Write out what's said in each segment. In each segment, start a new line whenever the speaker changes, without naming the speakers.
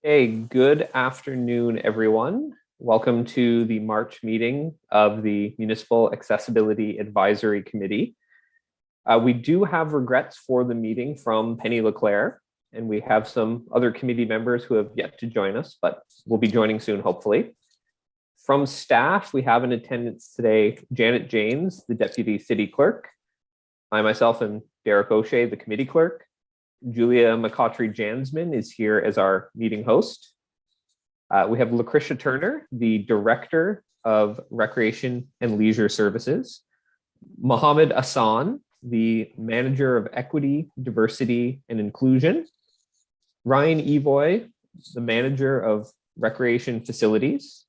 Hey, good afternoon, everyone. Welcome to the March meeting of the Municipal Accessibility Advisory Committee. We do have regrets for the meeting from Penny LeClaire, and we have some other committee members who have yet to join us, but will be joining soon, hopefully. From staff, we have in attendance today Janet James, the Deputy City Clerk. I myself am Derek O'Shea, the Committee Clerk. Julia McCautry-Jansman is here as our meeting host. We have Lucretia Turner, the Director of Recreation and Leisure Services. Mohammed Hassan, the Manager of Equity, Diversity, and Inclusion. Ryan Evoy, the Manager of Recreation Facilities.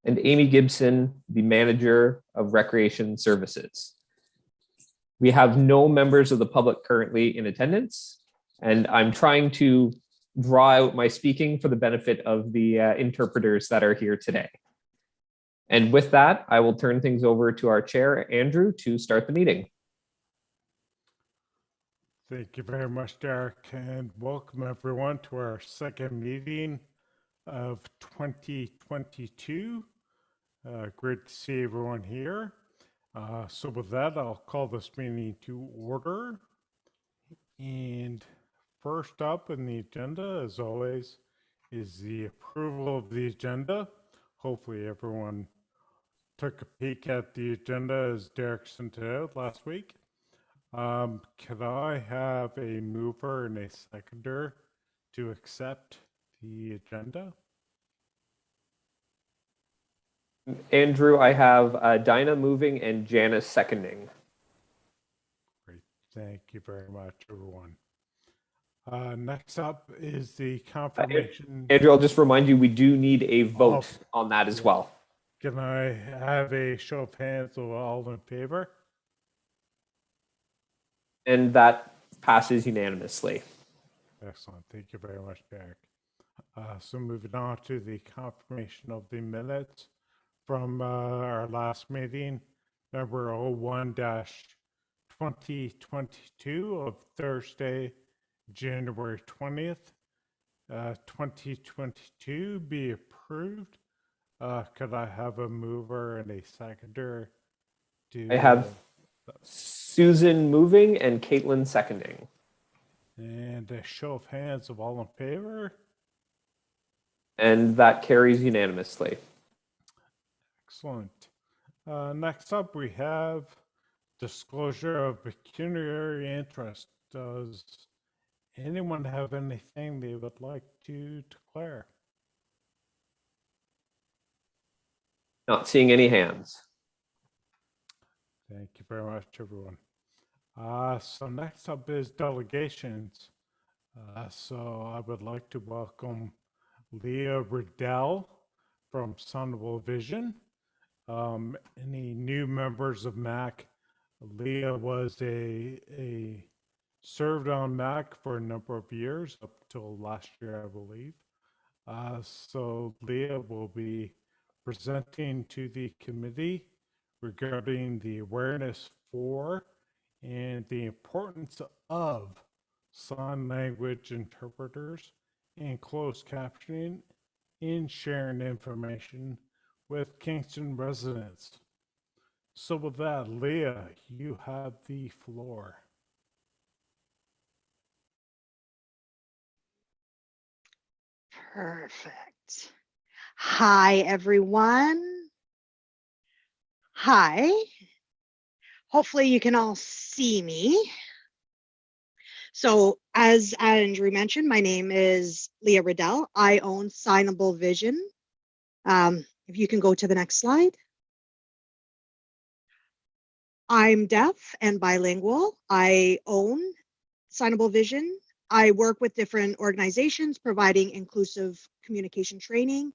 And Amy Gibson, the Manager of Recreation Services. We have no members of the public currently in attendance, and I'm trying to draw out my speaking for the benefit of the interpreters that are here today. And with that, I will turn things over to our chair, Andrew, to start the meeting.
Thank you very much, Derek, and welcome everyone to our second meeting of 2022. Great to see everyone here. So with that, I'll call this meeting to order. And first up in the agenda, as always, is the approval of the agenda. Hopefully everyone took a peek at the agenda as Derek sent it out last week. Could I have a mover and a seconder to accept the agenda?
Andrew, I have Dinah moving and Janice seconding.
Great, thank you very much, everyone. Next up is the confirmation.
Andrew, I'll just remind you, we do need a vote on that as well.
Can I have a show of hands of all in favor?
And that passes unanimously.
Excellent. Thank you very much, Derek. So moving on to the confirmation of the minutes from our last meeting, number 01-2022 of Thursday, January 20th, 2022 be approved. Could I have a mover and a seconder?
I have Susan moving and Caitlin seconding.
And a show of hands of all in favor.
And that carries unanimously.
Excellent. Next up, we have disclosure of pecuniary interest. Does anyone have anything they would like to declare?
Not seeing any hands.
Thank you very much, everyone. So next up is delegations. So I would like to welcome Leah Riddell from Sunnable Vision. Any new members of MAC? Leah was served on MAC for a number of years, up till last year, I believe. So Leah will be presenting to the committee regarding the awareness for and the importance of sign language interpreters and closed captioning in sharing information with Kingston residents. So with that, Leah, you have the floor.
Perfect. Hi, everyone. Hi. Hopefully you can all see me. So as Andrew mentioned, my name is Leah Riddell. I own Signable Vision. If you can go to the next slide. I'm deaf and bilingual. I own Signable Vision. I work with different organizations providing inclusive communication training,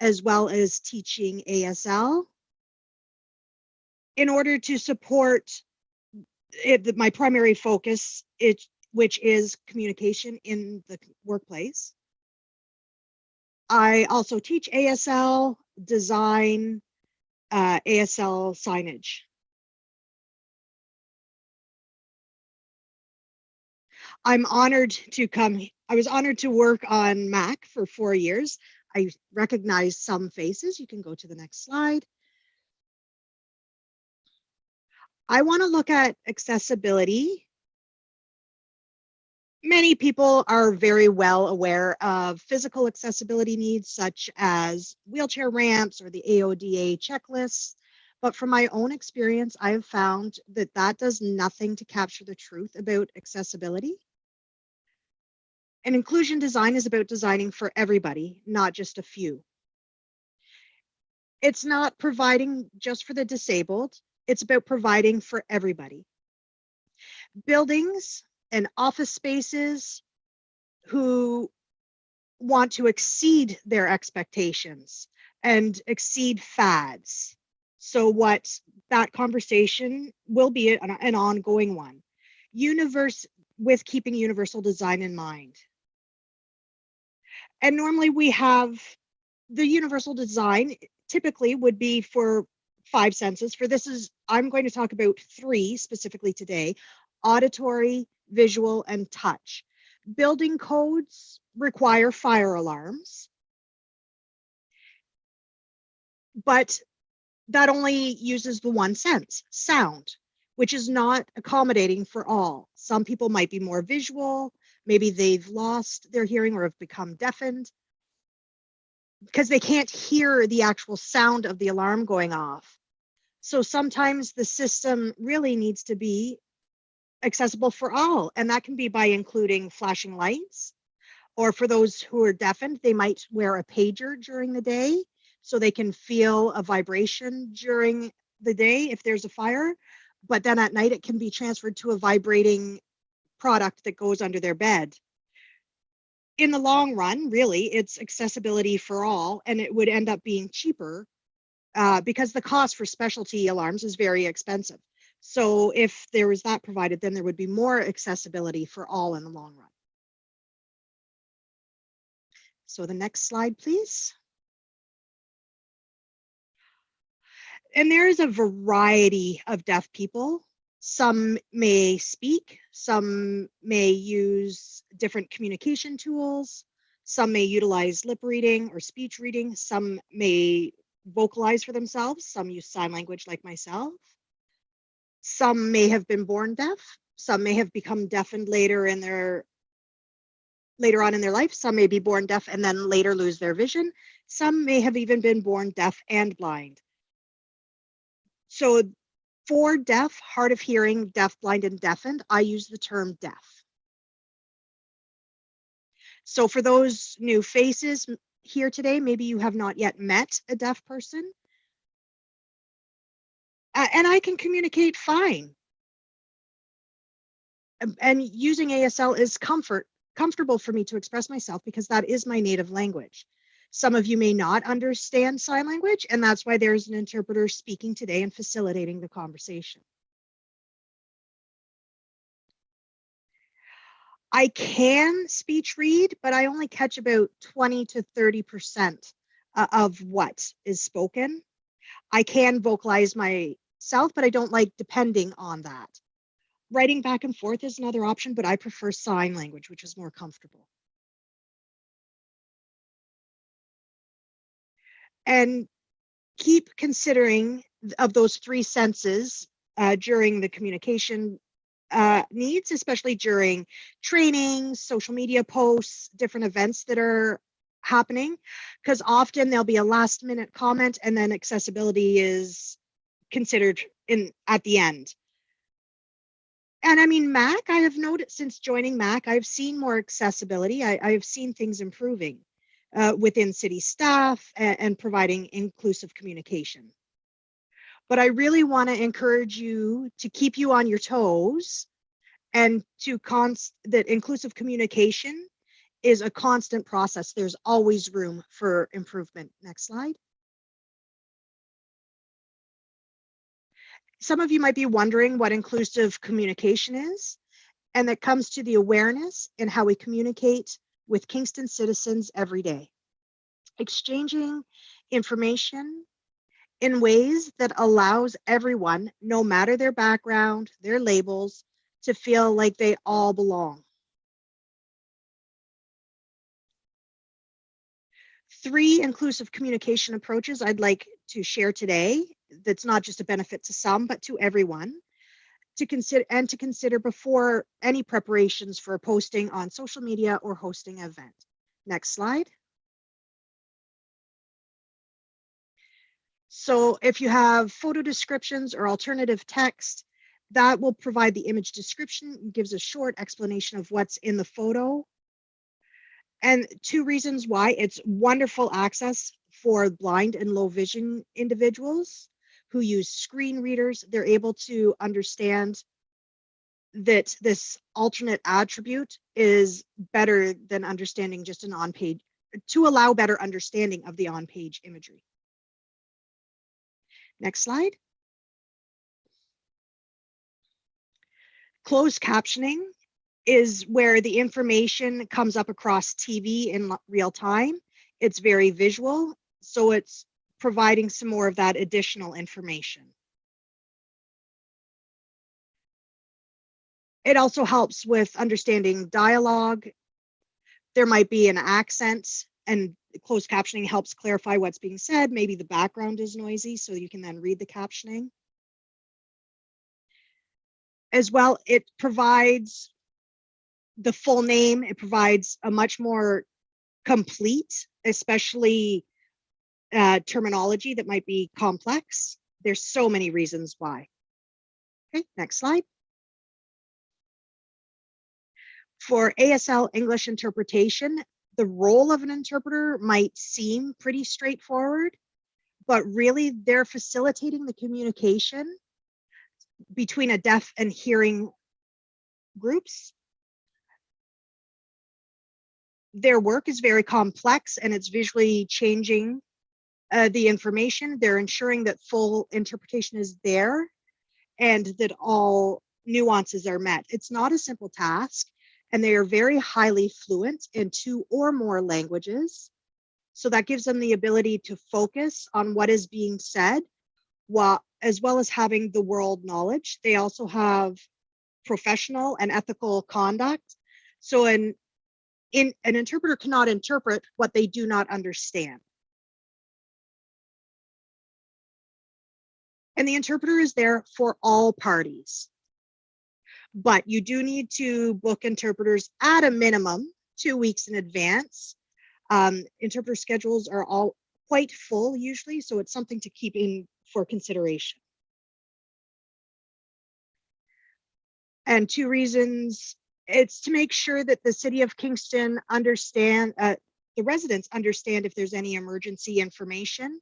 as well as teaching ASL. In order to support it, my primary focus, which is communication in the workplace. I also teach ASL, design ASL signage. I'm honored to come. I was honored to work on Mac for 4 years. I recognize some faces. You can go to the next slide. I want to look at accessibility. Many people are very well aware of physical accessibility needs, such as wheelchair ramps or the AODA checklists. But from my own experience, I have found that that does nothing to capture the truth about accessibility. And inclusion design is about designing for everybody, not just a few. It's not providing just for the disabled, it's about providing for everybody. Buildings and office spaces who want to exceed their expectations and exceed fads. So what that conversation will be an ongoing one. With keeping universal design in mind. And normally we have the universal design typically would be for 5 senses. I'm going to talk about 3 specifically today: auditory, visual, and touch. Building codes require fire alarms, but that only uses the one sense, sound, which is not accommodating for all. Some people might be more visual, maybe they've lost their hearing or have become deafened because they can't hear the actual sound of the alarm going off. So sometimes the system really needs to be accessible for all, and that can be by including flashing lights, or for those who are deafened, they might wear a pager during the day so they can feel a vibration during the day if there's a fire, but then at night it can be transferred to a vibrating product that goes under their bed. In the long run, really, it's accessibility for all, and it would end up being cheaper because the cost for specialty alarms is very expensive. So if there was that provided, then there would be more accessibility for all in the long run. So the next slide, please. And there is a variety of deaf people. Some may speak, some may use different communication tools, some may utilize lip reading or speech reading, some may vocalize for themselves, some use sign language like myself. Some may have been born deaf, some may have become deafened later on in their life, some may be born deaf and then later lose their vision. Some may have even been born deaf and blind. So for deaf, hard of hearing, deaf, blind, and deafened, I use the term deaf. So for those new faces here today, maybe you have not yet met a deaf person. And I can communicate fine. And using ASL is comfortable for me to express myself because that is my native language. Some of you may not understand sign language, and that's why there's an interpreter speaking today and facilitating the conversation. I can speech read, but I only catch about 20 to 30% of what is spoken. I can vocalize myself, but I don't like depending on that. Writing back and forth is another option, but I prefer sign language, which is more comfortable. And keep considering of those 3 senses during the communication needs, especially during training, social media posts, different events that are happening, because often there'll be a last minute comment and then accessibility is considered at the end. And I mean, Mac, I have noticed since joining Mac, I've seen more accessibility. I've seen things improving within city staff and providing inclusive communication. But I really want to encourage you to keep you on your toes and that inclusive communication is a constant process. There's always room for improvement. Next slide. Some of you might be wondering what inclusive communication is, and that comes to the awareness in how we communicate with Kingston citizens every day. Exchanging information in ways that allows everyone, no matter their background, their labels, to feel like they all belong. 3 inclusive communication approaches I'd like to share today that's not just a benefit to some, but to everyone to consider before any preparations for posting on social media or hosting an event. Next slide. So if you have photo descriptions or alternative text, that will provide the image description, gives a short explanation of what's in the photo. And 2 reasons why it's wonderful access for blind and low vision individuals who use screen readers. They're able to understand that this alternate attribute is better than understanding just an on-page, to allow better understanding of the on-page imagery. Next slide. Closed captioning is where the information comes up across TV in real time. It's very visual, so it's providing some more of that additional information. It also helps with understanding dialogue. There might be an accent, and closed captioning helps clarify what's being said. Maybe the background is noisy, so you can then read the captioning. As well, it provides the full name. It provides a much more complete, especially terminology that might be complex. There's so many reasons why. Okay, next slide. For ASL English Interpretation, the role of an interpreter might seem pretty straightforward, but really they're facilitating the communication between a deaf and hearing groups. Their work is very complex and it's visually changing the information. They're ensuring that full interpretation is there and that all nuances are met. It's not a simple task, and they are very highly fluent in 2 or more languages. So that gives them the ability to focus on what is being said, as well as having the world knowledge. They also have professional and ethical conduct. So an interpreter cannot interpret what they do not understand. And the interpreter is there for all parties. But you do need to book interpreters at a minimum 2 weeks in advance. Interpreter schedules are all quite full usually, so it's something to keep in for consideration. And 2 reasons, it's to make sure that the city of Kingston the residents understand if there's any emergency information,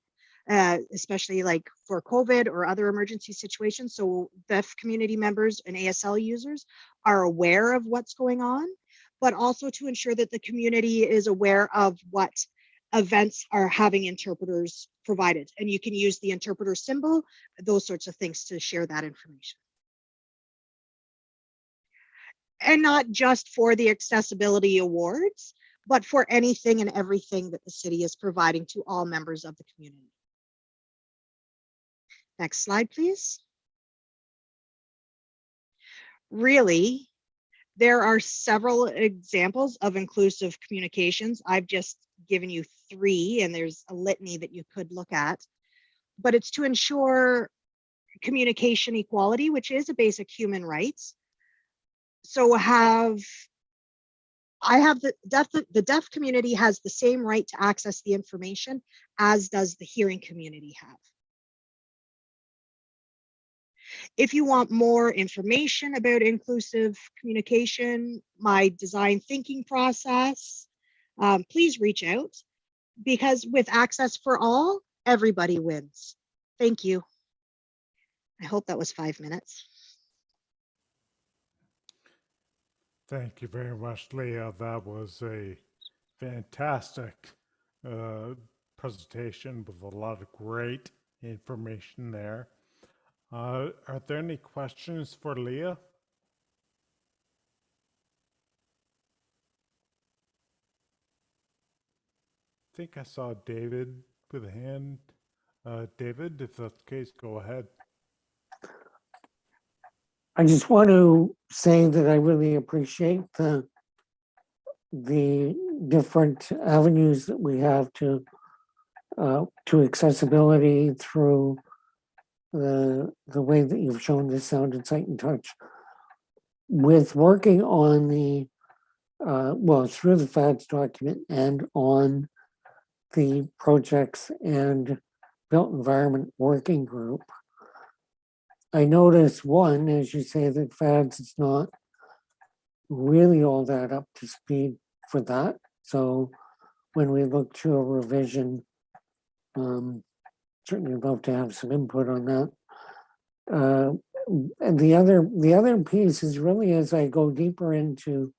especially like for COVID or other emergency situations. So deaf community members and ASL users are aware of what's going on, but also to ensure that the community is aware of what events are having interpreters provided. And you can use the interpreter symbol, those sorts of things to share that information. And not just for the accessibility awards, but for anything and everything that the city is providing to all members of the community. Next slide, please. Really, there are several examples of inclusive communications. I've just given you 3, and there's a litany that you could look at. But it's to ensure communication equality, which is a basic human right. So the deaf community has the same right to access the information as does the hearing community have. If you want more information about inclusive communication, my design thinking process, please reach out, because with access for all, everybody wins. Thank you. I hope that was 5 minutes.
Thank you very much, Leah. That was a fantastic presentation with a lot of great information there. Are there any questions for Leah? I think I saw David with a hand. David, if that's the case, go ahead.
I just want to say that I really appreciate the different avenues that we have to accessibility through the way that you've shown the sound and sight and touch. With working on the well, through the FADS document and on the projects and built environment working group, I noticed one, as you say, that FADS is not really all that up to speed for that. So when we look to a revision, certainly love to have some input on that. And the other piece is really as I go deeper into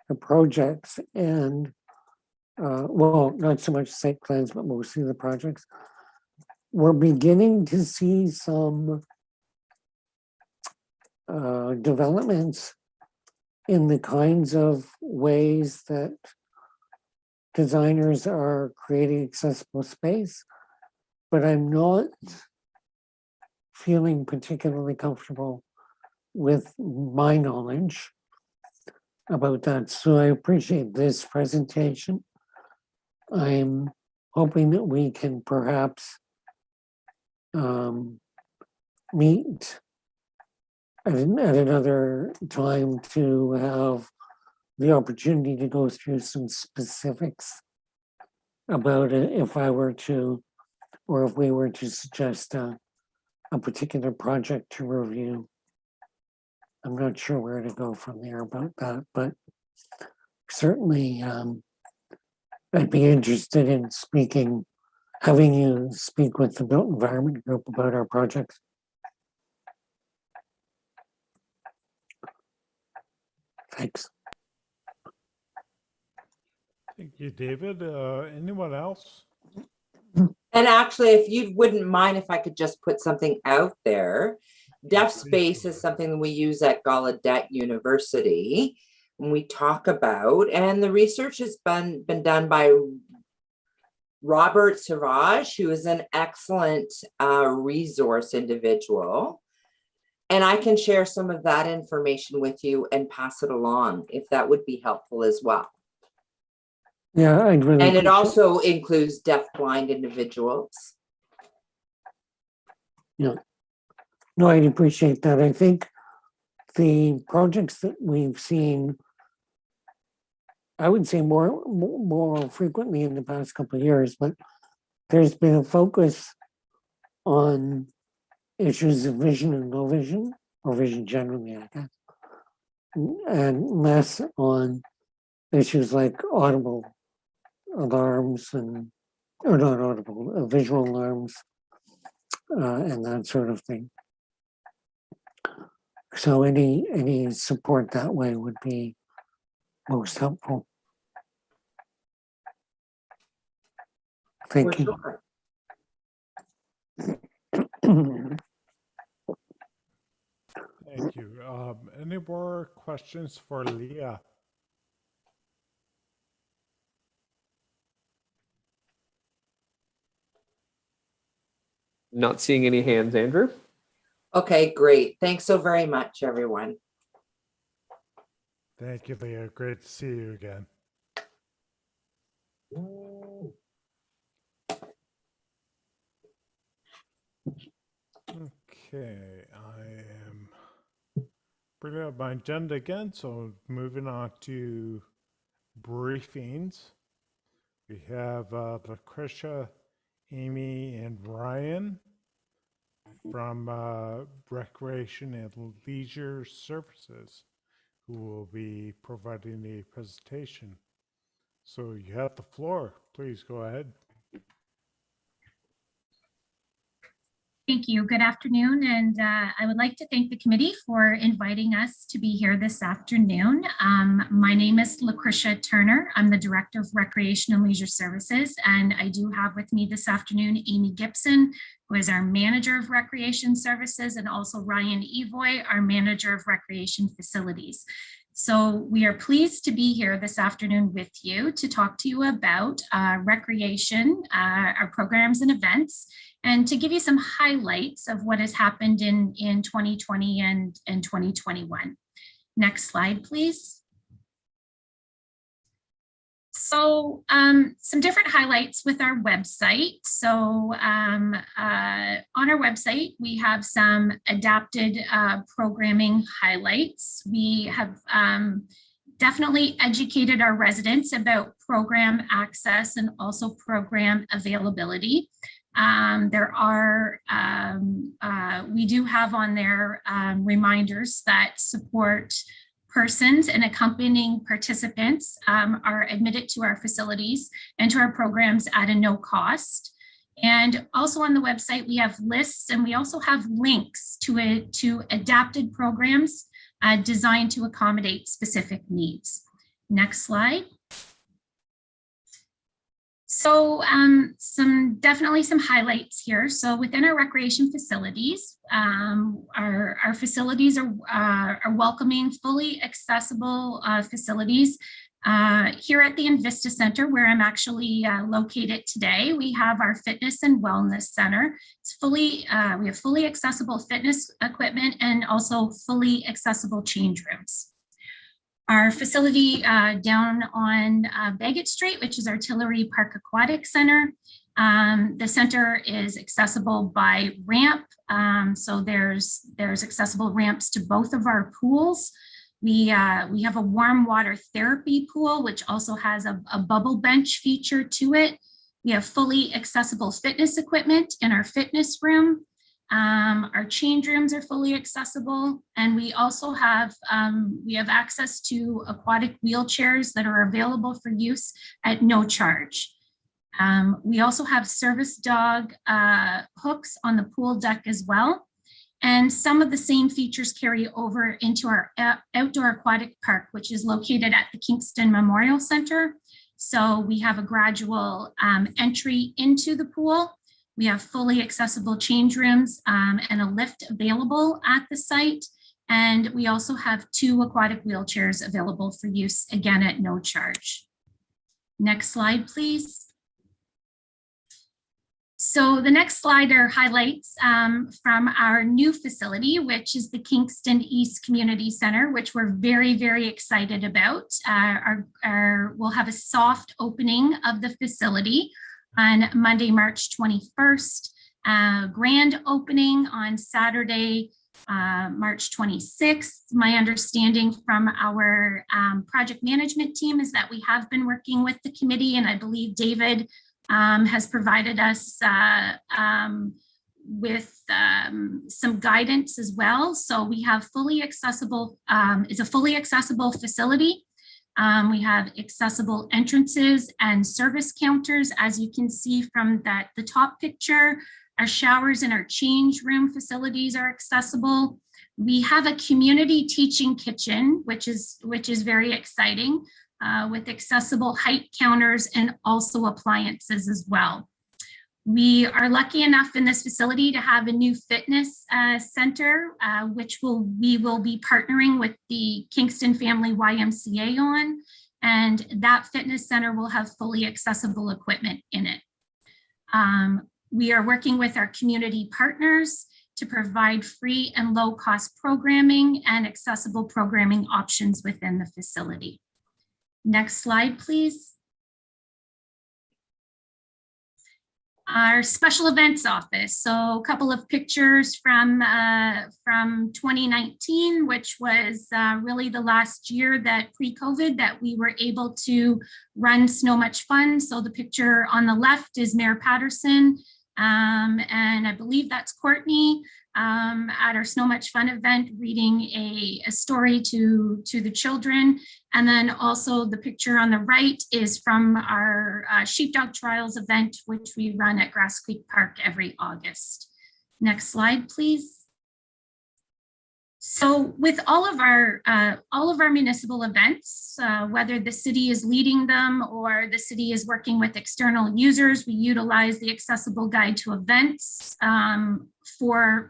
the projects and well, not so much site plans, but mostly the projects, we're beginning to see some developments in the kinds of ways that designers are creating accessible space, but I'm not feeling particularly comfortable with my knowledge about that. So I appreciate this presentation. I'm hoping that we can perhaps meet at another time to have the opportunity to go through some specifics about it if I were to, or if we were to suggest a particular project to review. I'm not sure where to go from there about that, but certainly I'd be interested in speaking, having you speak with the built environment group about our projects. Thanks.
Thank you, David. Anyone else?
And actually, if you wouldn't mind if I could just put something out there, deaf space is something that we use at Gallaudet University when we talk about, and the research has been done by Robert Siraj, who is an excellent resource individual. And I can share some of that information with you and pass it along if that would be helpful as well.
Yeah, I'd really.
And it also includes deaf-blind individuals.
Yeah, no, I'd appreciate that. I think the projects that we've seen, I would say more frequently in the past couple of years, but there's been a focus on issues of vision and low vision, or vision generally, I guess, and less on issues like audible alarms and, or not audible, visual alarms and that sort of thing. So any support that way would be most helpful. Thank you.
Thank you. Any more questions for Leah?
Not seeing any hands, Andrew.
Okay, great. Thanks so very much, everyone.
Thank you, Leah. Great to see you again. Okay, I am bringing up my agenda again. So moving on to briefings. We have Lucretia, Amy, and Ryan from Recreation and Leisure Services, who will be providing a presentation. So you have the floor. Please go ahead.
Thank you. Good afternoon. And I would like to thank the committee for inviting us to be here this afternoon. My name is Lucretia Turner. I'm the Director of Recreation and Leisure Services. And I do have with me this afternoon, Amy Gibson, who is our Manager of Recreation Services, and also Ryan Evoy, our Manager of Recreation Facilities. So we are pleased to be here this afternoon with you to talk to you about recreation, our programs and events, and to give you some highlights of what has happened in 2020 and 2021. Next slide, please. So some different highlights with our website. So on our website, we have some adapted programming highlights. We have definitely educated our residents about program access and also program availability. We do have on there reminders that support persons and accompanying participants are admitted to our facilities and to our programs at a no cost. And also on the website, we have lists and we also have links to adapted programs designed to accommodate specific needs. Next slide. So definitely some highlights here. So within our recreation facilities, our facilities are welcoming, fully accessible facilities. Here at the Invista Center, where I'm actually located today, we have our fitness and wellness center. It's we have fully accessible fitness equipment and also fully accessible change rooms. Our facility down on Bagot Street, which is Artillery Park Aquatic Center. The center is accessible by ramp. So there's accessible ramps to both of our pools. We have a warm water therapy pool, which also has a bubble bench feature to it. We have fully accessible fitness equipment in our fitness room. Our change rooms are fully accessible, and we also have access to aquatic wheelchairs that are available for use at no charge. We also have service dog hooks on the pool deck as well. And some of the same features carry over into our outdoor aquatic park, which is located at the Kingston Memorial Center. So we have a gradual entry into the pool. We have fully accessible change rooms and a lift available at the site. And we also have 2 aquatic wheelchairs available for use, again, at no charge. Next slide, please. So the next slide are highlights from our new facility, which is the Kingston East Community Center, which we're very, very excited about. We'll have a soft opening of the facility on Monday, March 21st, grand opening on Saturday, March 26th. My understanding from our project management team is that we have been working with the committee, and I believe David has provided us with some guidance as well. So we have fully accessible, it's a fully accessible facility. We have accessible entrances and service counters. As you can see from the top picture, our showers and our change room facilities are accessible. We have a community teaching kitchen, which is very exciting, with accessible height counters and also appliances as well. We are lucky enough in this facility to have a new fitness center, which we will be partnering with the Kingston Family YMCA on, and that fitness center will have fully accessible equipment in it. We are working with our community partners to provide free and low-cost programming and accessible programming options within the facility. Next slide, please. Our special events office. So a couple of pictures from 2019, which was really the last year that pre-COVID that we were able to run Snow Much Fun. So the picture on the left is Mayor Patterson, and I believe that's Courtney at our Snow Much Fun event reading a story to the children. And then also the picture on the right is from our Sheepdog Trials event, which we run at Grass Creek Park every August. Next slide, please. So with all of our municipal events, whether the city is leading them or the city is working with external users, we utilize the accessible guide to events for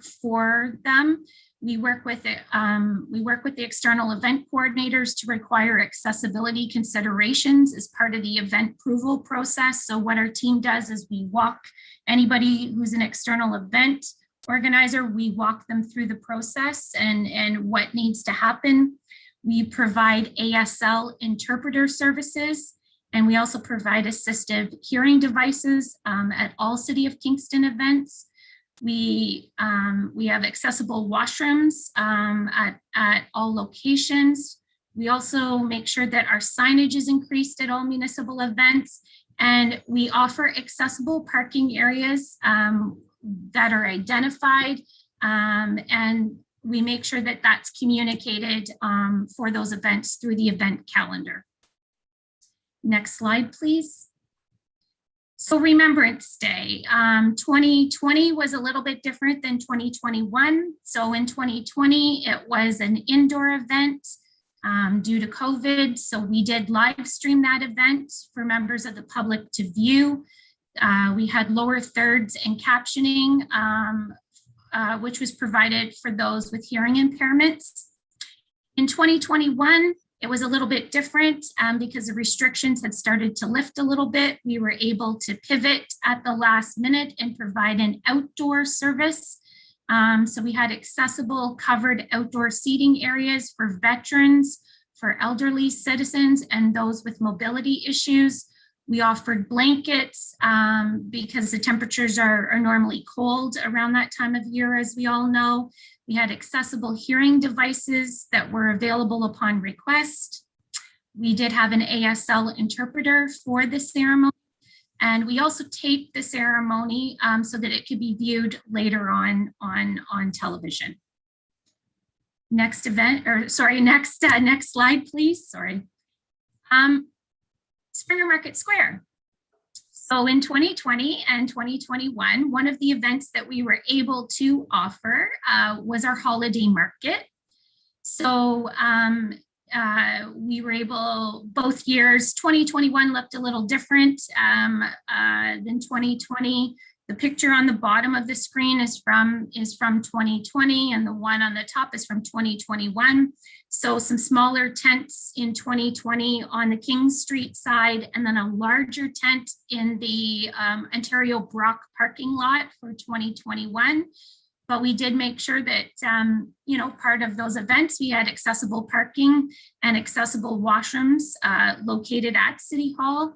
them. We work with the external event coordinators to require accessibility considerations as part of the event approval process. So what our team does is we walk anybody who's an external event organizer, we walk them through the process and what needs to happen. We provide ASL interpreter services, And we also provide assistive hearing devices at all City of Kingston events. We have accessible washrooms at all locations. We also make sure that our signage is increased at all municipal events, and we offer accessible parking areas that are identified, and we make sure that that's communicated for those events through the event calendar. Next slide, please. So Remembrance Day, 2020 was a little bit different than 2021. So in 2020, it was an indoor event due to COVID. So we did live stream that event for members of the public to view. We had lower thirds and captioning, which was provided for those with hearing impairments. In 2021, it was a little bit different because the restrictions had started to lift a little bit. We were able to pivot at the last minute and provide an outdoor service. So we had accessible covered outdoor seating areas for veterans, for elderly citizens, and those with mobility issues. We offered blankets because the temperatures are normally cold around that time of year, as we all know. We had accessible hearing devices that were available upon request. We did have an ASL interpreter for the ceremony. And we also taped the ceremony so that it could be viewed later on television. Next event, or sorry, next slide, please. Sorry. Springer Market Square. So in 2020 and 2021, one of the events that we were able to offer was our holiday market. So we were able, both years, 2021 looked a little different than 2020. The picture on the bottom of the screen is from 2020, and the one on the top is from 2021. So some smaller tents in 2020 on the King Street side, and then a larger tent in the Ontario Brock parking lot for 2021. But we did make sure that, part of those events, we had accessible parking and accessible washrooms located at City Hall.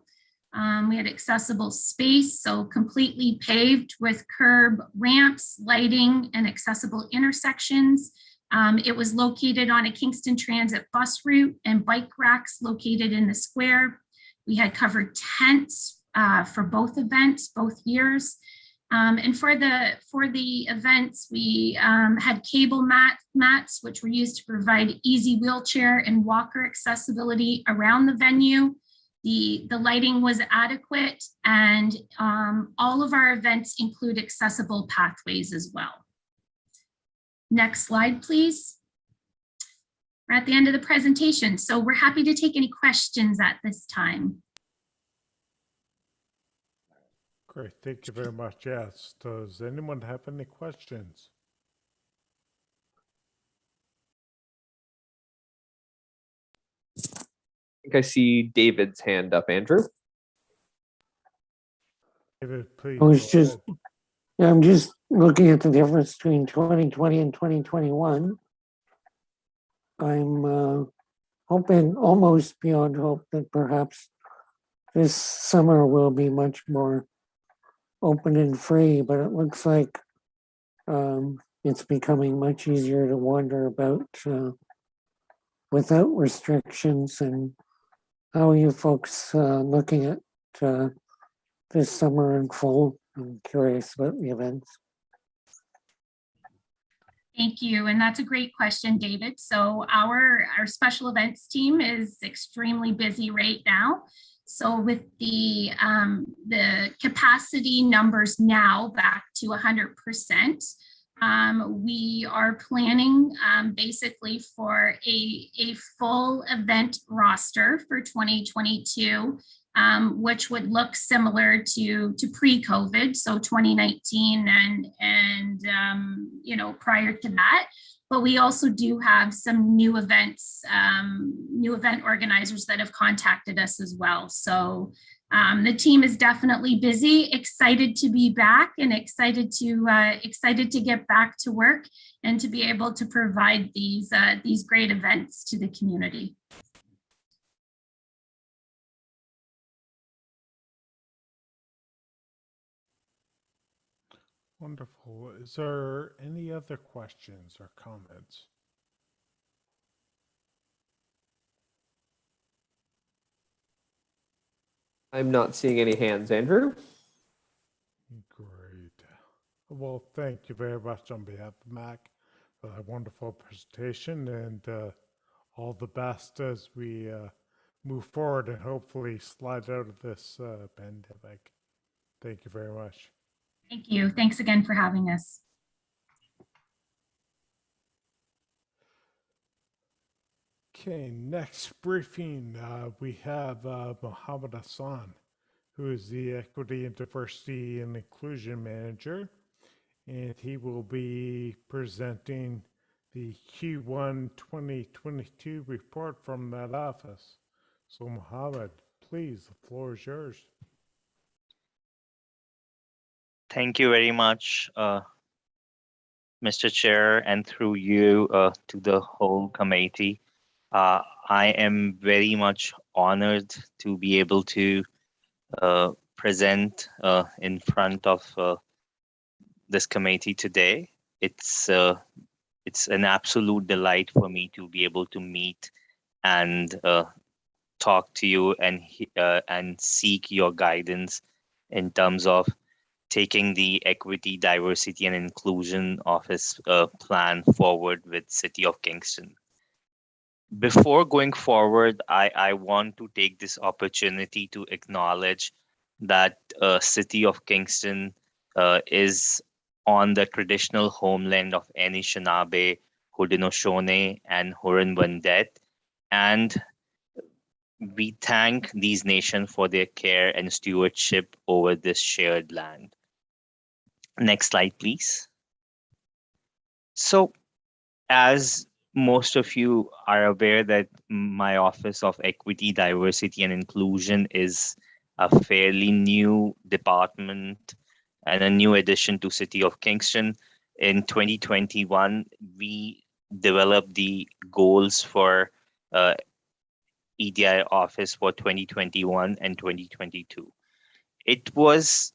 We had accessible space, so completely paved with curb ramps, lighting, and accessible intersections. It was located on a Kingston Transit bus route and bike racks located in the square. We had covered tents for both events, both years. And for the events, we had cable mats, which were used to provide easy wheelchair and walker accessibility around the venue. The lighting was adequate, and all of our events include accessible pathways as well. Next slide, please. We're at the end of the presentation, so we're happy to take any questions at this time.
Great, thank you very much. Yes, does anyone have any questions?
I think I see David's hand up, Andrew.
David, please.
I'm just looking at the difference between 2020 and 2021. I'm hoping, almost beyond hope, that perhaps this summer will be much more open and free, but it looks like it's becoming much easier to wander about without restrictions. And how are you folks looking at this summer in full? I'm curious about the events.
Thank you, and that's a great question, David. So our special events team is extremely busy right now. So with the capacity numbers now back to 100%, we are planning basically for a full event roster for 2022, which would look similar to pre-COVID, so 2019 and prior to that. But we also do have some new event organizers that have contacted us as well. So the team is definitely busy, excited to be back, and excited to get back to work and to be able to provide these great events to the community.
Wonderful. Is there any other questions or comments?
I'm not seeing any hands, Andrew.
Great. Well, thank you very much on behalf of Mac for that wonderful presentation, and all the best as we move forward and hopefully slide out of this pandemic. Thank you very much.
Thank you. Thanks again for having us.
Okay, next briefing, we have Mohammed Hassan, who is the Equity and Diversity and Inclusion Manager, and he will be presenting the Q1 2022 report from that office. So Mohammed, please, the floor is yours.
Thank you very much, Mr. Chair, and through you to the whole committee. I am very much honored to be able to present in front of this committee today. It's an absolute delight for me to be able to meet and talk to you and seek your guidance in terms of taking the equity, diversity, and inclusion office plan forward with City of Kingston. Before going forward, I want to take this opportunity to acknowledge that City of Kingston is on the traditional homeland of Anishinaabe, Haudenosaunee, and Huron-Wendat, and we thank these nations for their care and stewardship over this shared land. Next slide, please. So, as most of you are aware that my Office of Equity, Diversity, and Inclusion is a fairly new department and a new addition to City of Kingston. In 2021, we developed the goals for EDI office for 2021 and 2022. It was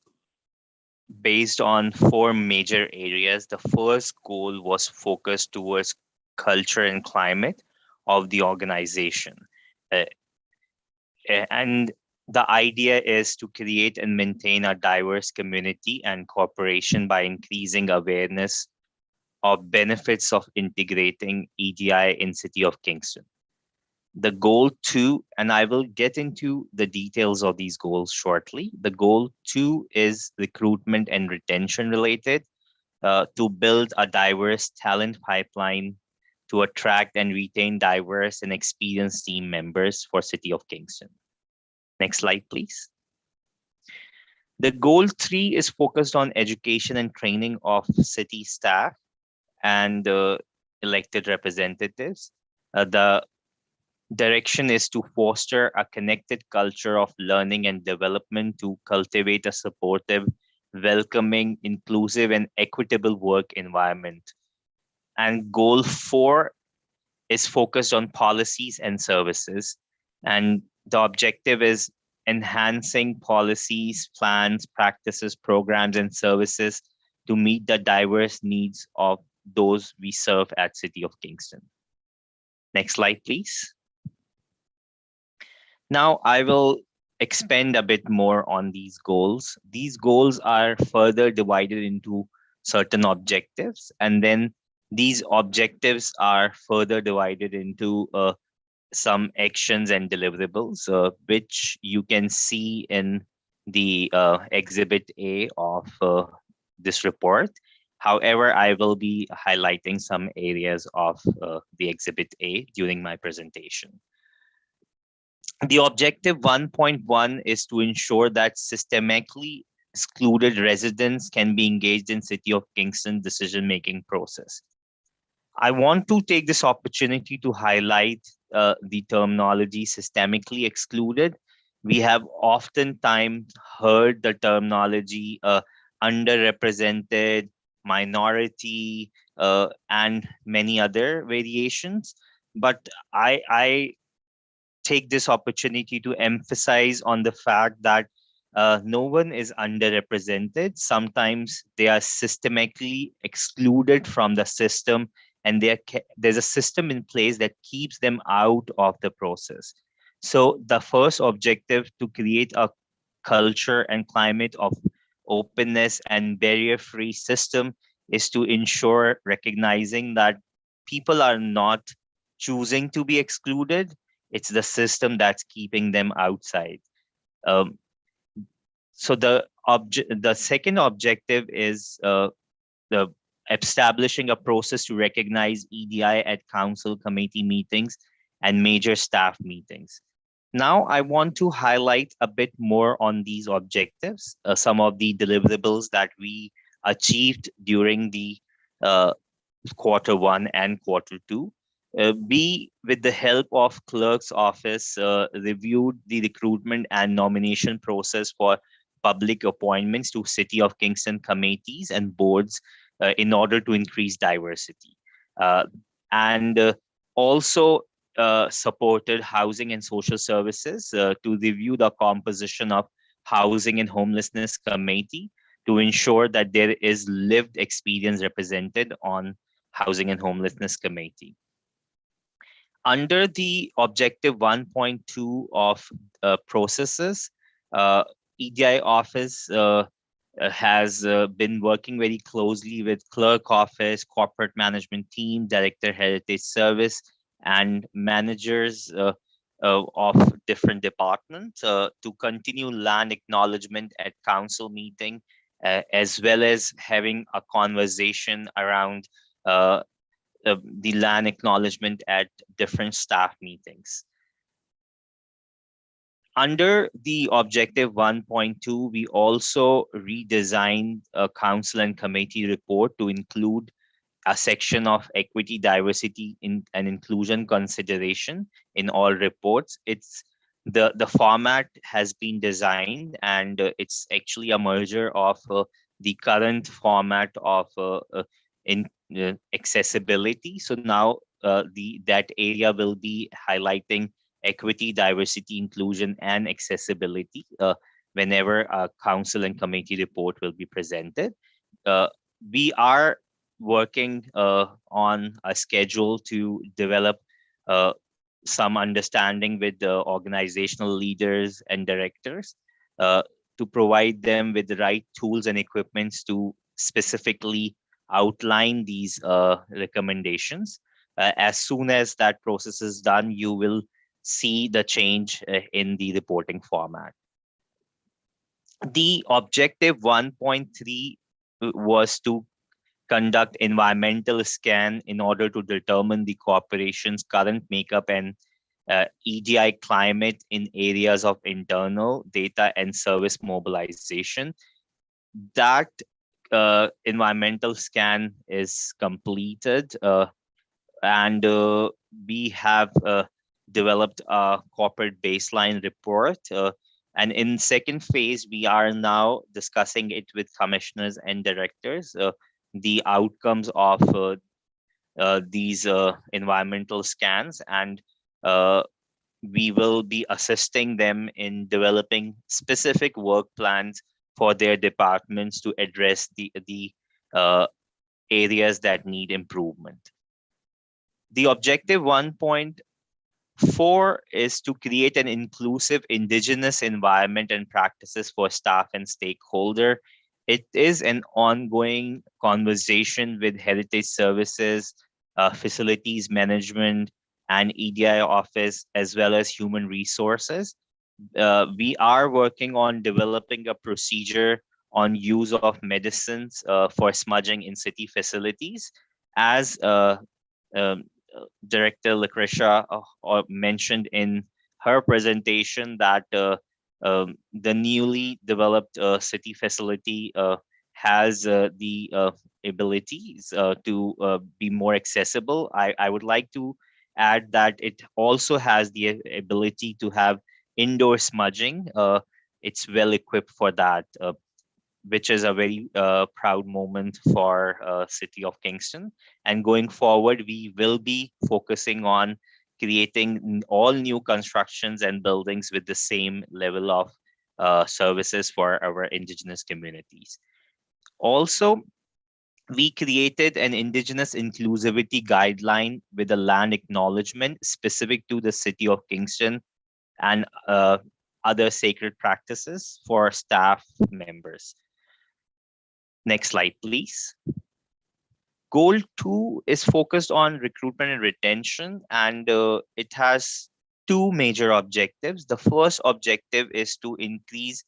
based on 4 major areas. The first goal was focused towards culture and climate of the organization. And the idea is to create and maintain a diverse community and cooperation by increasing awareness of benefits of integrating EDI in City of Kingston. The goal 2, and I will get into the details of these goals shortly. The goal 2 is recruitment and retention related, to build a diverse talent pipeline to attract and retain diverse and experienced team members for City of Kingston. Next slide, please. The goal 3 is focused on education and training of city staff and elected representatives. The direction is to foster a connected culture of learning and development to cultivate a supportive, welcoming, inclusive, and equitable work environment. And goal 4 is focused on policies and services. And the objective is enhancing policies, plans, practices, programs, and services to meet the diverse needs of those we serve at City of Kingston. Next slide, please. Now I will expand a bit more on these goals. These goals are further divided into certain objectives, and then these objectives are further divided into some actions and deliverables, which you can see in the Exhibit A of this report. However, I will be highlighting some areas of the Exhibit A during my presentation. The objective 1.1 is to ensure that systemically excluded residents can be engaged in City of Kingston decision-making process. I want to take this opportunity to highlight the terminology systemically excluded. We have oftentimes heard the terminology underrepresented, minority, and many other variations. But I take this opportunity to emphasize on the fact that no one is underrepresented. Sometimes they are systemically excluded from the system, and there's a system in place that keeps them out of the process. So the first objective to create a culture and climate of openness and barrier-free system is to ensure recognizing that people are not choosing to be excluded. It's the system that's keeping them outside. So the second objective is the establishing a process to recognize EDI at council committee meetings and major staff meetings. Now, I want to highlight a bit more on these objectives, some of the deliverables that we achieved during the Q1 and Q2. We, with the help of clerk's office, reviewed the recruitment and nomination process for public appointments to City of Kingston committees and boards in order to increase diversity. And also supported Housing and Social Services to review the composition of Housing and Homelessness Committee to ensure that there is lived experience represented on Housing and Homelessness Committee. Under the Objective 1.2 of processes, EDI office has been working very closely with clerk office, corporate management team, director heritage service, and managers of different departments to continue land acknowledgement at council meeting, as well as having a conversation around the land acknowledgement at different staff meetings. Under the Objective 1.2, we also redesigned a council and committee report to include a section of equity, diversity, and inclusion consideration in all reports. It's the format has been designed, and it's actually a merger of the current format of accessibility. So now that area will be highlighting equity, diversity, inclusion, and accessibility whenever a council and committee report will be presented. We are working on a schedule to develop some understanding with the organizational leaders and directors to provide them with the right tools and equipments to specifically outline these recommendations. As soon as that process is done, you will see the change in the reporting format. The Objective 1.3 was to conduct environmental scan in order to determine the corporation's current makeup and EDI climate in areas of internal data and service mobilization. That environmental scan is completed, and we have developed a corporate baseline report. And in second phase, we are now discussing it with commissioners and directors, the outcomes of these environmental scans, and we will be assisting them in developing specific work plans for their departments to address the areas that need improvement. The Objective 1.4 is to create an inclusive indigenous environment and practices for staff and stakeholder. It is an ongoing conversation with heritage services, facilities management, and EDI office, as well as human resources. We are working on developing a procedure on use of medicines for smudging in city facilities. As Director Lucretia mentioned in her presentation, that the newly developed city facility has the abilities to be more accessible. I would like to add that it also has the ability to have indoor smudging. It's well equipped for that, which is a very proud moment for City of Kingston. And going forward, we will be focusing on creating all new constructions and buildings with the same level of services for our Indigenous communities. Also, we created an Indigenous inclusivity guideline with a land acknowledgement specific to the city of Kingston and other sacred practices for staff members. Next slide, please. Goal 2 is focused on recruitment and retention, and it has two major objectives. The first objective is to increase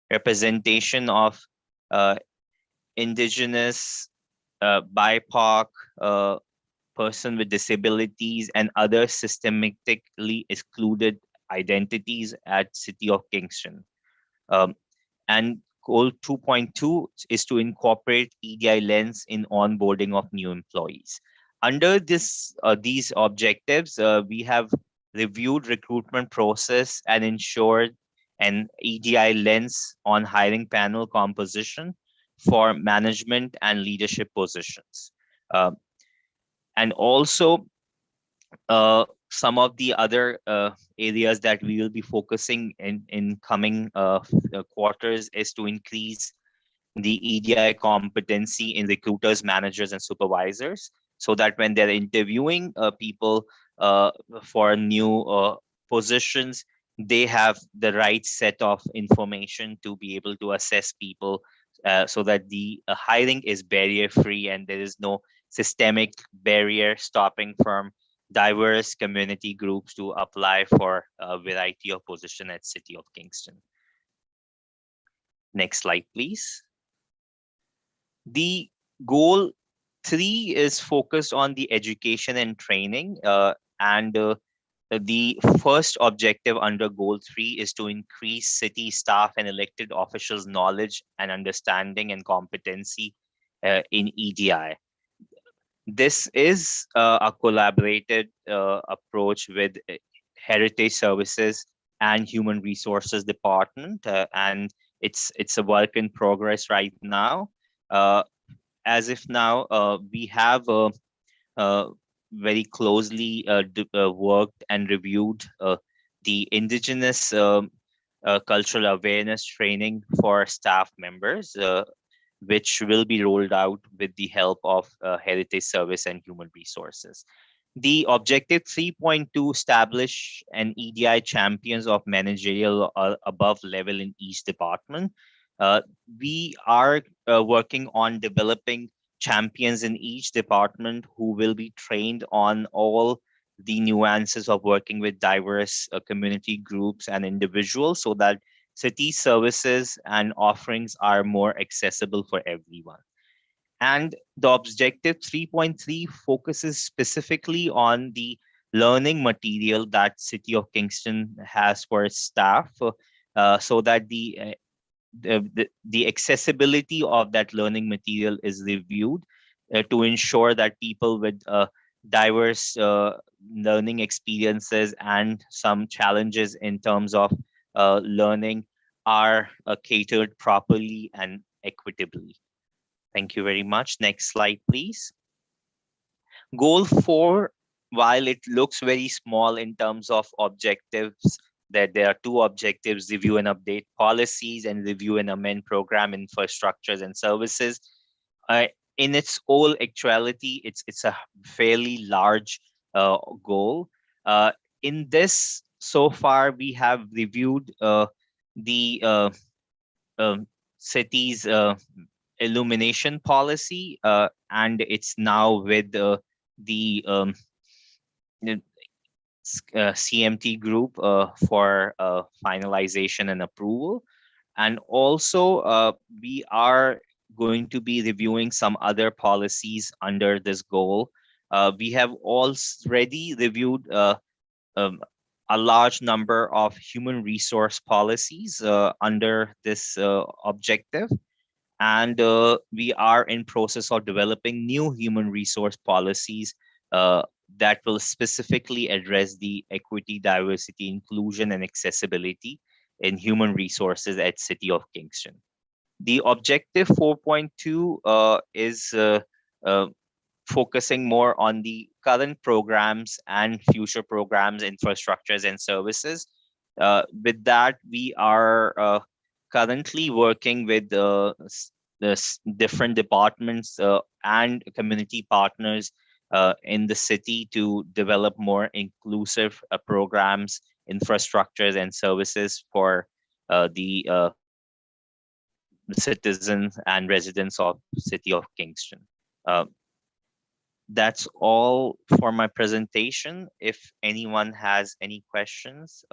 representation of Indigenous, BIPOC, person with disabilities, and other systemically excluded identities at City of Kingston. And goal 2.2 is to incorporate EDI lens in onboarding of new employees. Under these objectives, we have reviewed recruitment process and ensured an EDI lens on hiring panel composition for management and leadership positions. And also, some of the other areas that we will be focusing in coming quarters is to increase the EDI competency in recruiters, managers, and supervisors, so that when they're interviewing people for new positions, they have the right set of information to be able to assess people, so that the hiring is barrier-free and there is no systemic barrier stopping from diverse community groups to apply for a variety of positions at City of Kingston. Next slide, please. The goal 3 is focused on the education and training, and the first objective under goal 3 is to increase city staff and elected officials' knowledge and understanding and competency in EDI. This is a collaborated approach with Heritage Services and Human Resources Department, and it's a work in progress right now. As if now, we have very closely worked and reviewed the Indigenous cultural awareness training for staff members, which will be rolled out with the help of Heritage Service and Human Resources. The objective 3.2 establish an EDI champions of managerial above level in each department. We are working on developing champions in each department who will be trained on all the nuances of working with diverse community groups and individuals, so that city services and offerings are more accessible for everyone. And the objective 3.3 focuses specifically on the learning material that City of Kingston has for its staff, so that the accessibility of that learning material is reviewed to ensure that people with diverse learning experiences and some challenges in terms of learning are catered properly and equitably. Thank you very much. Next slide, please. Goal 4, while it looks very small in terms of objectives, that there are two objectives: review and update policies and review and amend program infrastructures and services. In its whole actuality, it's a fairly large goal. In this, so far, we have reviewed the city's illumination policy, and it's now with the CMT group for finalization and approval. And also, we are going to be reviewing some other policies under this goal. We have already reviewed a large number of human resource policies under this objective. And we are in process of developing new human resource policies that will specifically address the equity, diversity, inclusion, and accessibility in human resources at City of Kingston. The objective 4.2 is focusing more on the current programs and future programs, infrastructures, and services. With that, we are currently working with different departments and community partners in the city to develop more inclusive programs, infrastructures, and services for the citizens and residents of City of Kingston. That's all for my presentation. If anyone has any questions,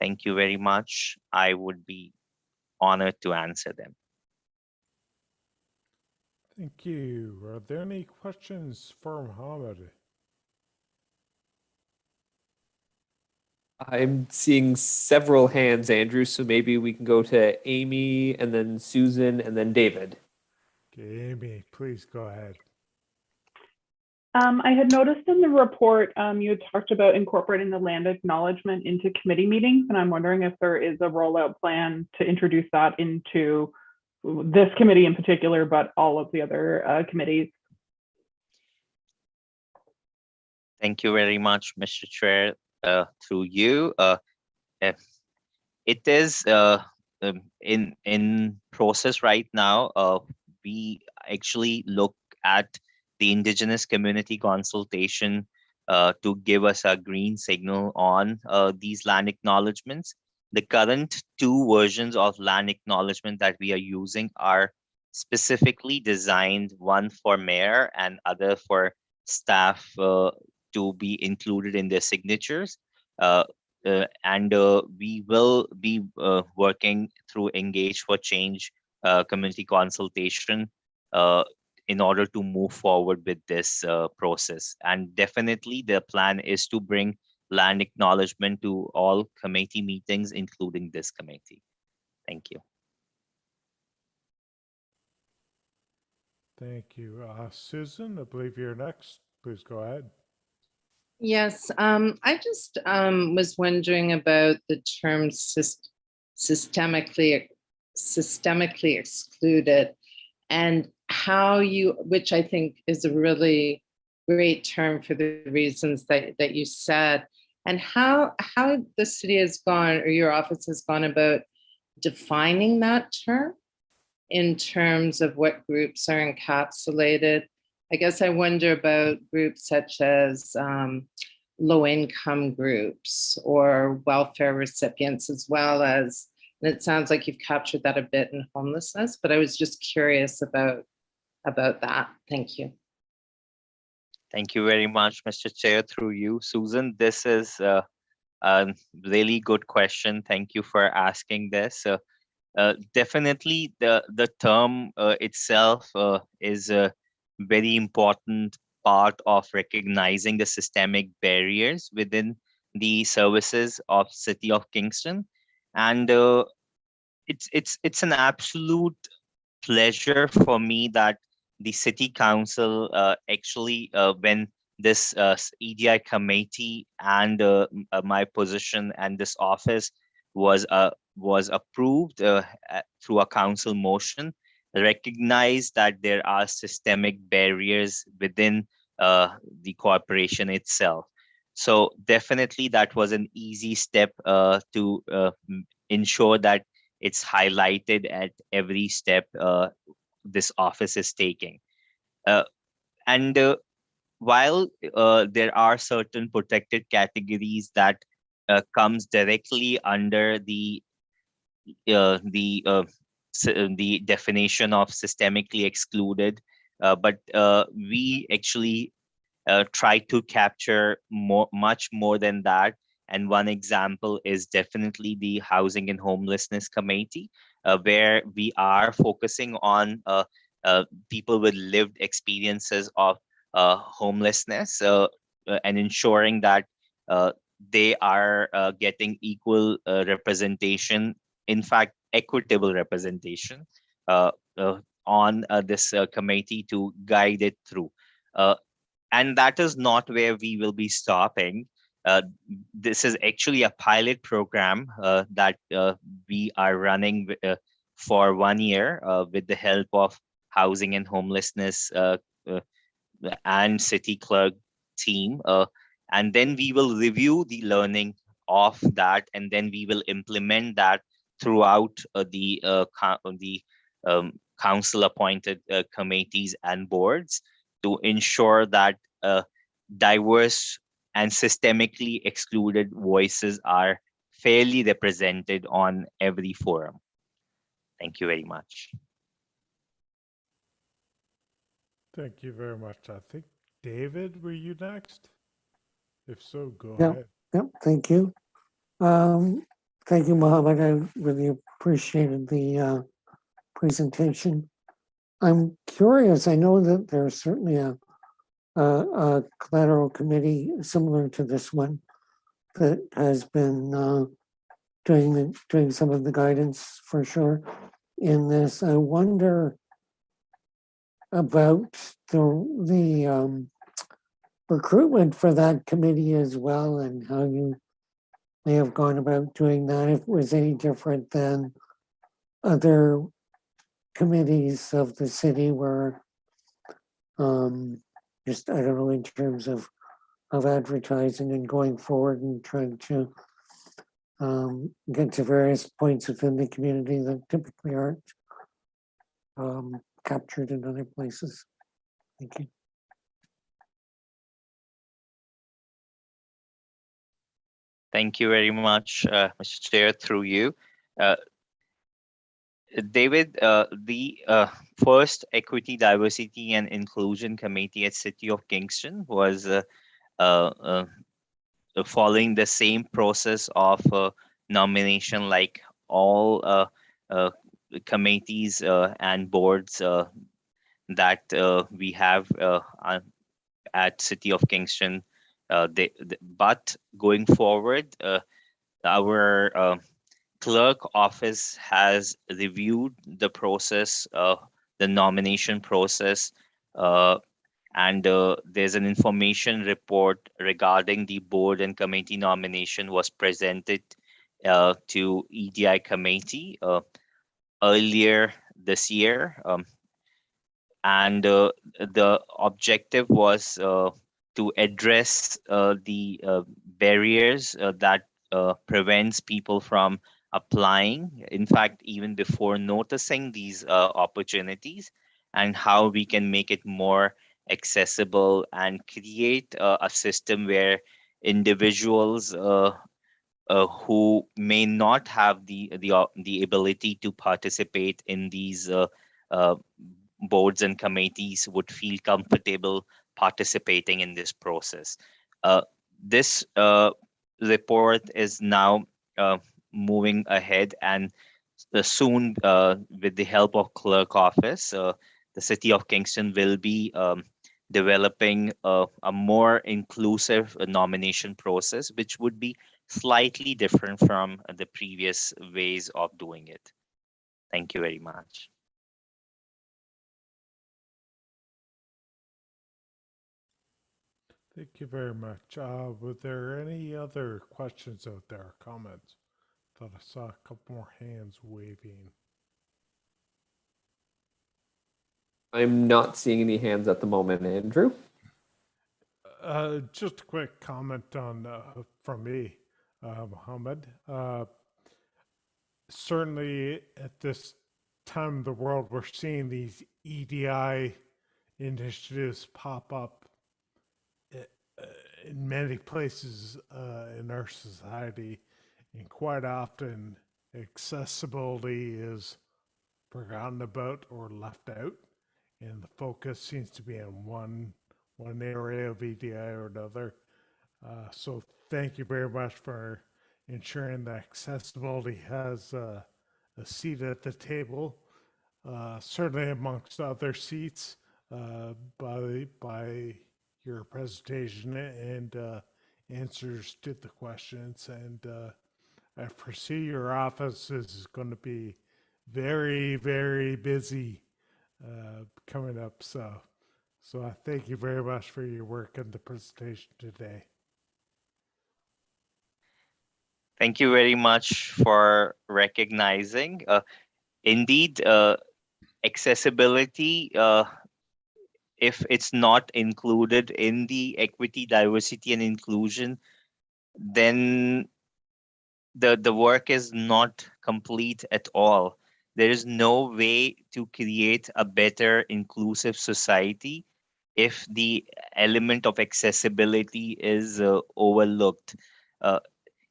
thank you very much. I would be honored to answer them.
Thank you. Are there any questions for Mohammed?
I'm seeing several hands, Andrew, so maybe we can go to Amy and then Susan and then David.
Okay, Amy, please go ahead.
I had noticed in the report you had talked about incorporating the land acknowledgement into committee meetings, and I'm wondering if there is a rollout plan to introduce that into this committee in particular, but all of the other committees.
Thank you very much, Mr. Chair. Through you, it is in process right now. We actually look at the Indigenous community consultation to give us a green signal on these land acknowledgements. The current two versions of land acknowledgement that we are using are specifically designed, one for mayor and other for staff to be included in their signatures. And we will be working through Engage for Change community consultation in order to move forward with this process. And definitely the plan is to bring land acknowledgement to all committee meetings, including this committee. Thank you.
Thank you. Susan, I believe you're next. Please go ahead.
Yes, I just was wondering about the term systemically excluded, and how you, which I think is a really great term for the reasons that you said, and how the city has gone, or your office has gone about defining that term in terms of what groups are encapsulated. I guess I wonder about groups such as low-income groups or welfare recipients, as well as, and it sounds like you've captured that a bit in homelessness, but I was just curious about that. Thank you.
Thank you very much, Mr. Chair. Through you, Susan, this is a really good question. Thank you for asking this. Definitely the term itself is a very important part of recognizing the systemic barriers within the services of City of Kingston. And it's an absolute pleasure for me that the City Council actually, when this EDI committee and my position and this office was approved through a council motion, recognize that there are systemic barriers within the corporation itself. So definitely that was an easy step to ensure that it's highlighted at every step this office is taking. And while there are certain protected categories that comes directly under the definition of systemically excluded, but we actually try to capture much more than that. And one example is definitely the Housing and Homelessness Committee, where we are focusing on people with lived experiences of homelessness and ensuring that they are getting equal representation, in fact, equitable representation on this committee to guide it through. And that is not where we will be stopping. This is actually a pilot program that we are running for 1 year with the help of Housing and Homelessness and City Clerk team. And then we will review the learning of that, and then we will implement that throughout the council-appointed committees and boards to ensure that diverse and systemically excluded voices are fairly represented on every forum. Thank you very much.
Thank you very much. I think, David, were you next? If so, go
Yeah.
ahead.
Yep, thank you. Thank you, Mohammed. I really appreciated the presentation. I'm curious, I know that there's certainly a collateral committee similar to this one that has been doing some of the guidance for sure in this. I wonder about the recruitment for that committee as well, and how you may have gone about doing that, if it was any different than other committees of the city where just, I don't know, in terms of advertising and going forward and trying to get to various points within the community that typically aren't captured in other places. Thank you.
Thank you very much, Mr. Chair, through you. David, the first Equity, Diversity and Inclusion Committee at City of Kingston was following the same process of nomination like all committees and boards that we have at City of Kingston. But going forward, our clerk office has reviewed the process, the nomination process, and there's an information report regarding the board and committee nomination was presented to EDI committee earlier this year. And the objective was to address the barriers that prevents people from applying, in fact, even before noticing these opportunities, and how we can make it more accessible and create a system where individuals who may not have the ability to participate in these boards and committees would feel comfortable participating in this process. This report is now moving ahead, and soon, with the help of clerk office, the City of Kingston will be developing a more inclusive nomination process, which would be slightly different from the previous ways of doing it. Thank you very much.
Thank you very much. Were there any other questions out there, comments? Thought I saw a couple more hands waving.
I'm not seeing any hands at the moment, Andrew.
Just a quick comment on from me, Mohammed. Certainly at this time of the world, we're seeing these EDI initiatives pop up in many places in our society, and quite often accessibility is forgotten about or left out, and the focus seems to be on one area of EDI or another. So thank you very much for ensuring that accessibility has a seat at the table, certainly amongst other seats, by your presentation and answers to the questions. And I foresee your office is going to be very, very busy coming up. So I thank you very much for your work and the presentation today.
Thank you very much for recognizing. Indeed, accessibility, if it's not included in the equity, diversity, and inclusion, then the work is not complete at all. There is no way to create a better inclusive society if the element of accessibility is overlooked. Uh,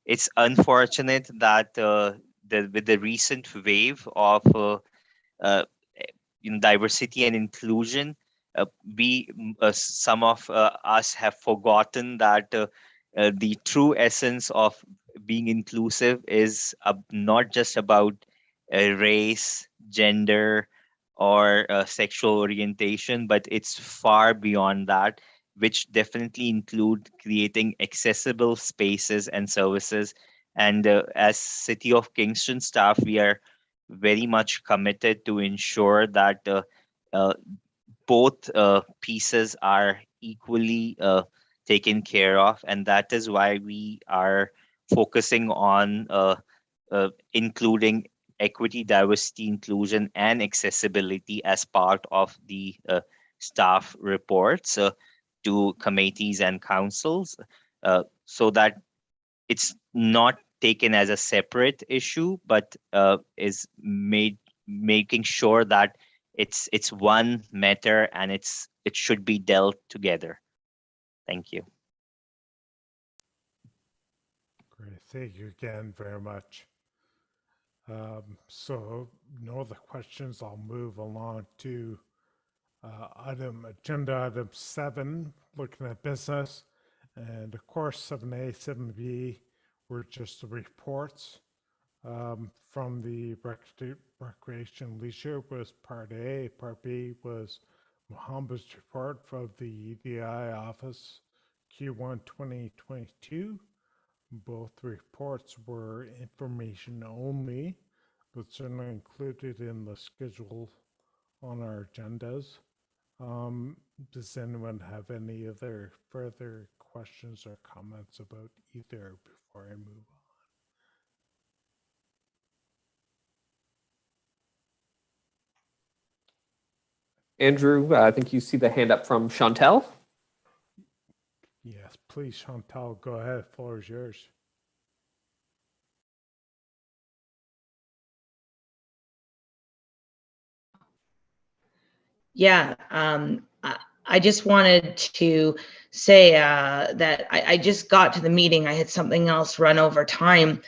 it's unfortunate that with the recent wave of uh, diversity and inclusion, we some of us have forgotten that the true essence of being inclusive is not just about race, gender, or sexual orientation, but it's far beyond that, which definitely include creating accessible spaces and services. And as City of Kingston staff, we are very much committed to ensure that uh, both pieces are equally taken care of, and that is why we are focusing on including equity, diversity, inclusion, and accessibility as part of the staff reports to committees and councils, so that it's not taken as a separate issue, but is making sure that it's one matter and it should be dealt together. Thank you.
Great, thank you again very much. So no other questions. I'll move along to agenda item 7, looking at business. And of course, 7A, 7B were just the reports. From the Recreation Leisure was part A. Part B was Mohammed's report from the EDI office Q1 2022. Both reports were information only, but certainly included in the schedule on our agendas. Does anyone have any other further questions or comments about either before I move on?
Andrew, I think you see the hand up from Chantel.
Yes, please, Chantal, go ahead. Floor is yours.
Yeah, I just wanted to say that I just got to the meeting. I had something else run over time.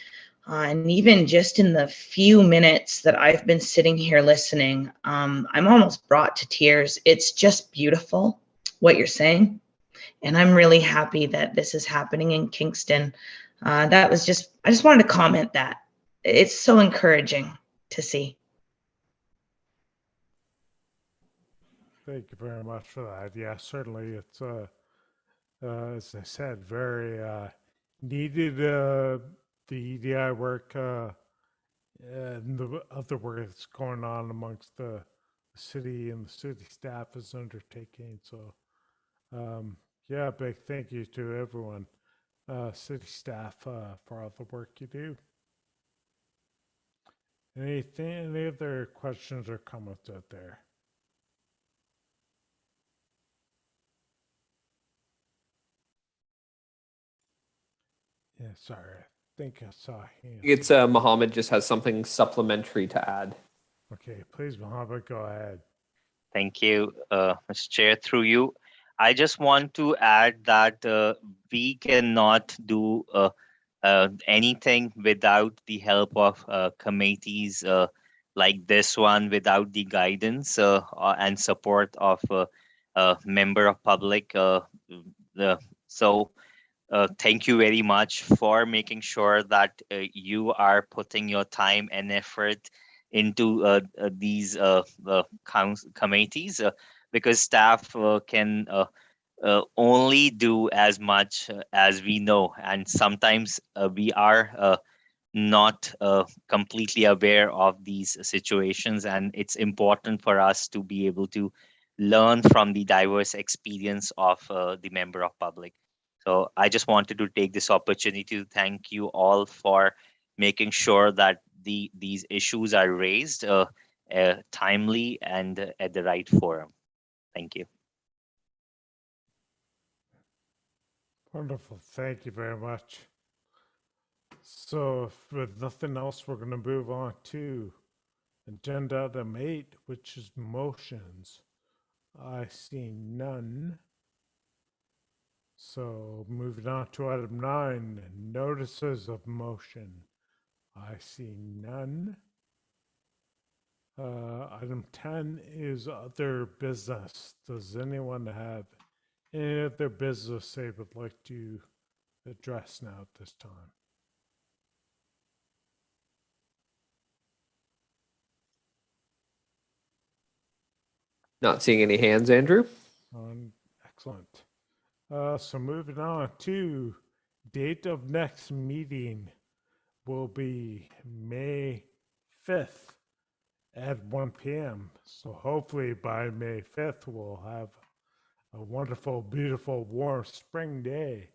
And even just in the few minutes that I've been sitting here listening, I'm almost brought to tears. It's just beautiful what you're saying. And I'm really happy that this is happening in Kingston. I just wanted to comment that. It's so encouraging to see.
Thank you very much for that. Yeah, certainly it's, as I said, very needed the EDI work and the other work that's going on amongst the city and the city staff is undertaking. So, yeah, big thank you to everyone, city staff, for all the work you do. Any other questions or comments out there? Yeah, sorry. I think I saw a hand.
It's Mohammed just has something supplementary to add.
Okay, please, Mohammed, go ahead.
Thank you, Mr. Chair. Through you, I just want to add that we cannot do anything without the help of committees like this one, without the guidance and support of member of public. So thank you very much for making sure that you are putting your time and effort into these committees, because staff can only do as much as we know, and sometimes we are not completely aware of these situations, and it's important for us to be able to learn from the diverse experience of the member of public. So I just wanted to take this opportunity to thank you all for making sure that these issues are raised timely and at the right forum. Thank you.
Wonderful. Thank you very much. So if with nothing else, we're going to move on to agenda item 8, which is motions. I see none. So moving on to item 9, notices of motion. I see none. Item 10 is other business. Does anyone have any other business they would like to address now at this time?
Not seeing any hands, Andrew.
Excellent. So moving on to date of next meeting will be May 5th at 1 p.m. So hopefully by May 5th, we'll have a wonderful, beautiful, warm spring day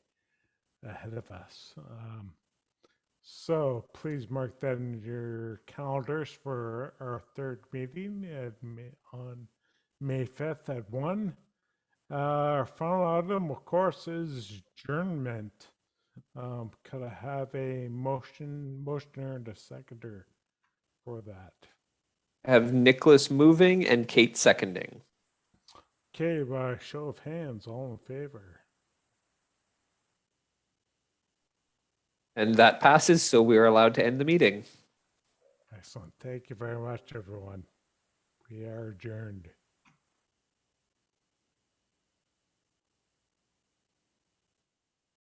ahead of us. So please mark that in your calendars for our third meeting on May 5th at 1. Our final item, of course, is adjournment. Could I have a motioner and a seconder for that?
I have Nicholas moving and Kate seconding.
Okay, by show of hands, all in favor.
And that passes, so we are allowed to end the meeting.
Excellent. Thank you very much, everyone. We are adjourned.